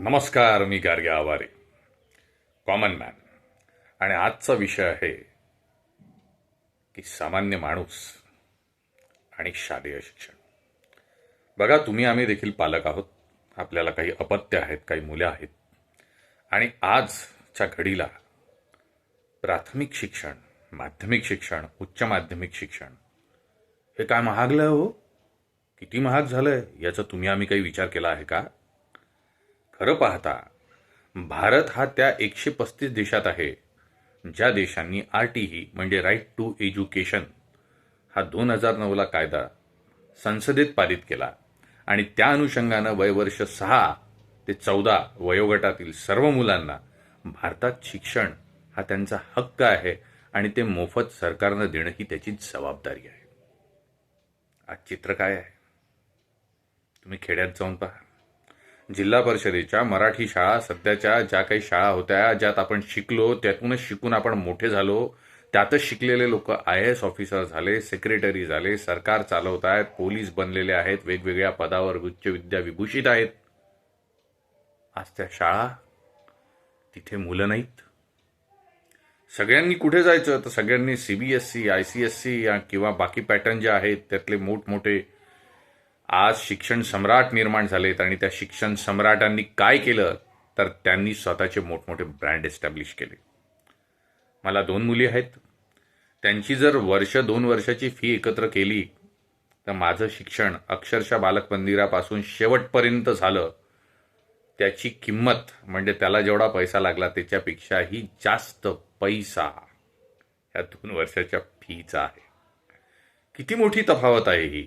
नमस्कार, मी गार्गे Aware, common man. आणि आजचा विषय आहे की सामान्य माणूस आणि शालेय शिक्षण. बघा, तुम्ही आम्ही देखील पालक आहोत. आपल्याला काही अपत्य आहेत, काही मुले आहेत. आणि आजच्या घडीला प्राथमिक शिक्षण, माध्यमिक शिक्षण, उच्च माध्यमिक शिक्षण हे काय महागलं हो? किती महाग झालंय याचा तुम्ही आम्ही काही विचार केला आहे का? खरं पाहता भारत हा त्या 135 देशात आहे ज्या देशांनी RTE म्हणजे राईट टू एज्युकेशन हा 2009ला कायदा संसदेत पारित केला आणि त्या अनुषंगानं वयवर्ष 6 ते 14 वयोगटातील सर्व मुलांना भारतात शिक्षण हा त्यांचा हक्क आहे आणि ते मोफत सरकारनं देणं ही त्याची जबाबदारी आहे. आज चित्र काय आहे? तुम्ही खेड्यात जाऊन पहा. जिल्हा परिषदेच्या मराठी शाळा, सध्याच्या ज्या काही शाळा होत्या ज्यात आपण शिकलो, त्यातूनच शिकून आपण मोठे झालो, त्यातच शिकलेले लोक IAS ऑफिसर झाले, सेक्रेटरी झाले, सरकार चालवत आहेत, पोलीस बनलेले आहेत, वेगवेगळ्या पदावर उच्च विद्या विभूषित आहेत. आज त्या शाळा, तिथे मुलं नाहीत. सगळ्यांनी कुठे जायचं? तर सगळ्यांनी CBSE, ICSE किंवा बाकी पॅटर्न जे आहेत त्यातले मोठमोठे आज शिक्षण सम्राट निर्माण झालेत. आणि त्या शिक्षण सम्राटांनी काय केलं तर त्यांनी स्वतःचे मोठमोठे ब्रँड एस्टॅब्लिश केले. मला 2 मुली आहेत. त्यांची जर 2 वर्षाची फी एकत्र केली तर माझं शिक्षण अक्षरशः बालक मंदिरापासून शेवटपर्यंत झालं. त्याची किंमत म्हणजे त्याला जेवढा पैसा लागला त्याच्यापेक्षाही जास्त पैसा या 2 वर्षाच्या फीचा आहे. किती मोठी तफावत आहे ही.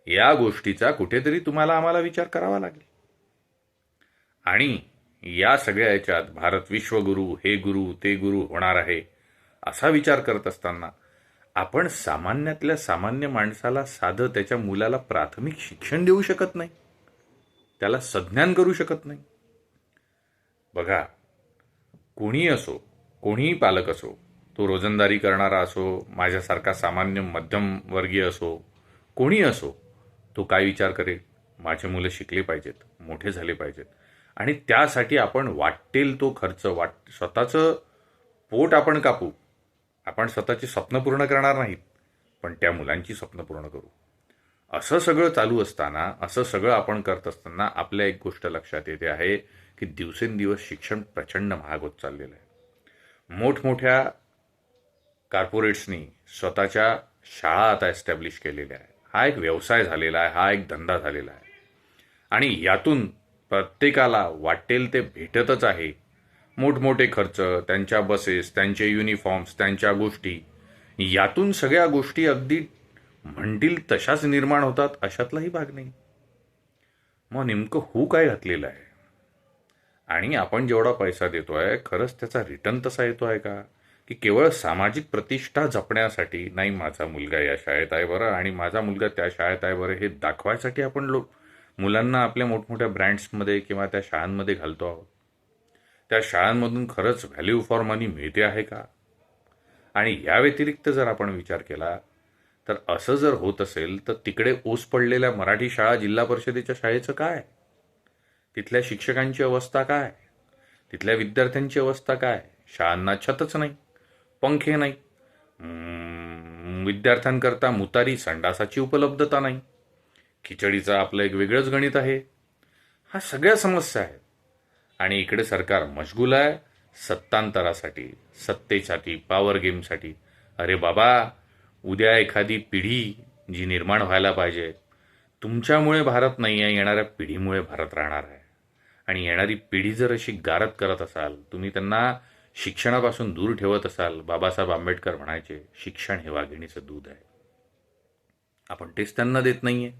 या गोष्टीचा कुठेतरी तुम्हाला आम्हाला विचार करावा लागेल. आणि या सगळ्या याच्यात भारत विश्वगुरू, हे गुरु, ते गुरु होणार आहे असा विचार करत असताना आपण सामान्यातल्या सामान्य माणसाला साधं त्याच्या मुलाला प्राथमिक शिक्षण देऊ शकत नाही, त्याला संज्ञान करू शकत नाही. बघा, कोणी असो, कोणीही पालक असो, तो रोजंदारी करणारा असो, माझ्यासारखा सामान्य मध्यमवर्गीय असो, कोणी असो, तो काय विचार करेल? माझे मुलं शिकले पाहिजेत, मोठे झाले पाहिजेत. आणि त्यासाठी आपण वाटेल तो खर्च, स्वतःचं पोट आपण कापू. आपण स्वतःची स्वप्न पूर्ण करणार नाहीत, पण त्या मुलांची स्वप्न पूर्ण करू. असं सगळं चालू असताना, असं सगळं आपण करत असताना आपल्या एक गोष्ट लक्षात येते आहे की दिवसेंदिवस शिक्षण प्रचंड महाग होत चाललेलं आहे. मोठमोठ्या कॉर्पोरेट्सनी स्वतःच्या शाळा आता एस्टॅब्लिश केलेल्या आहेत. हा एक व्यवसाय झालेला आहे, हा एक धंदा झालेला आहे. आणि यातून प्रत्येकाला वाटेल ते भेटतच आहे. मोठमोठे खर्च, त्यांच्या बसेस, त्यांचे युनिफॉर्म्स, त्यांच्या गोष्टी, यातून सगळ्या गोष्टी अगदी म्हणतील तशाच निर्माण होतात अशातलाही भाग नाही. मग नेमकं होऊ काय घातलेलं आहे? आणि आपण जेवढा पैसा देतोय खरंच त्याचा रिटर्न तसा येतो आहे का? की केवळ सामाजिक प्रतिष्ठा जपण्यासाठी, नाही माझा मुलगा या शाळेत आहे बरं आणि माझा मुलगा त्या शाळेत आहे बरं, हे दाखवायसाठी आपण मुलांना आपल्या मोठमोठ्या ब्रँड्समध्ये किंवा त्या शाळांमध्ये घालतो आहोत. त्या शाळांमधून खरंच व्हॅल्यू फॉर मनी मिळते आहे का? आणि या व्यतिरिक्त जर आपण विचार केला तर असं जर होत असेल तर तिकडे ओस पडलेल्या मराठी शाळा, जिल्हा परिषदेच्या शाळेचं काय? तिथल्या शिक्षकांची अवस्था काय? तिथल्या विद्यार्थ्यांची अवस्था काय? शाळांना छतच नाही, पंखे नाही, विद्यार्थ्यांकरता मुतारी संडासाची उपलब्धता नाही, खिचडीचं आपलं एक वेगळंच गणित आहे. हा सगळ्या समस्या आहेत. आणि इकडे सरकार मशगूल आहे सत्तांतरासाठी, सत्तेसाठी, पॉवर गेमसाठी. अरे बाबा, उद्या एखादी पिढी जी निर्माण व्हायला पाहिजे, तुमच्यामुळे भारत नाही आहे, येणाऱ्या पिढीमुळे भारत राहणार आहे. आणि येणारी पिढी जर अशी गारद करत असाल, तुम्ही त्यांना शिक्षणापासून दूर ठेवत असाल, बाबासाहेब आंबेडकर म्हणायचे शिक्षण हे वाघिणीचं दूध आहे. आपण तेच त्यांना देत नाहीये.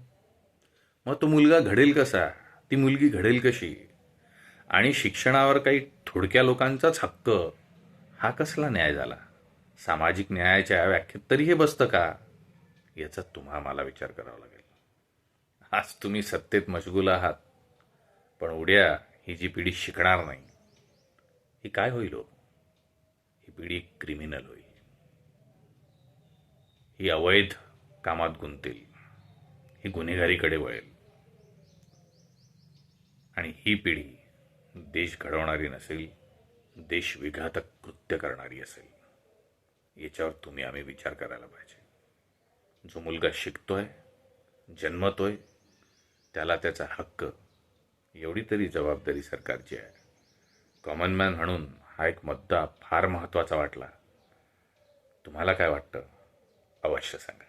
मग तो मुलगा घडेल कसा? ती मुलगी घडेल कशी? आणि शिक्षणावर काही थोडक्या लोकांचाच हक्क, हा कसला न्याय झाला? सामाजिक न्यायाच्या व्याख्येत तरी हे बसतं का? याचा तुम्हा मला विचार करावा लागेल. आज तुम्ही सत्तेत मशगूल आहात, पण उद्या ही जी पिढी शिकणार नाही, ही काय होईल हो? ही पिढी क्रिमिनल होईल, ही अवैध कामात गुंतेल, ही गुन्हेगारीकडे वळेल. आणि ही पिढी देश घडवणारी नसेल, देश विघातक कृत्य करणारी असेल. याच्यावर तुम्ही आम्ही विचार करायला पाहिजे. जो मुलगा शिकतोय, जन्मतोय, त्याला त्याचा हक्क, एवढी तरी जबाबदारी सरकारची आहे. कॉमन मॅन म्हणून हा एक मुद्दा फार महत्त्वाचा वाटला. तुम्हाला काय वाटतं? अवश्य सांगा.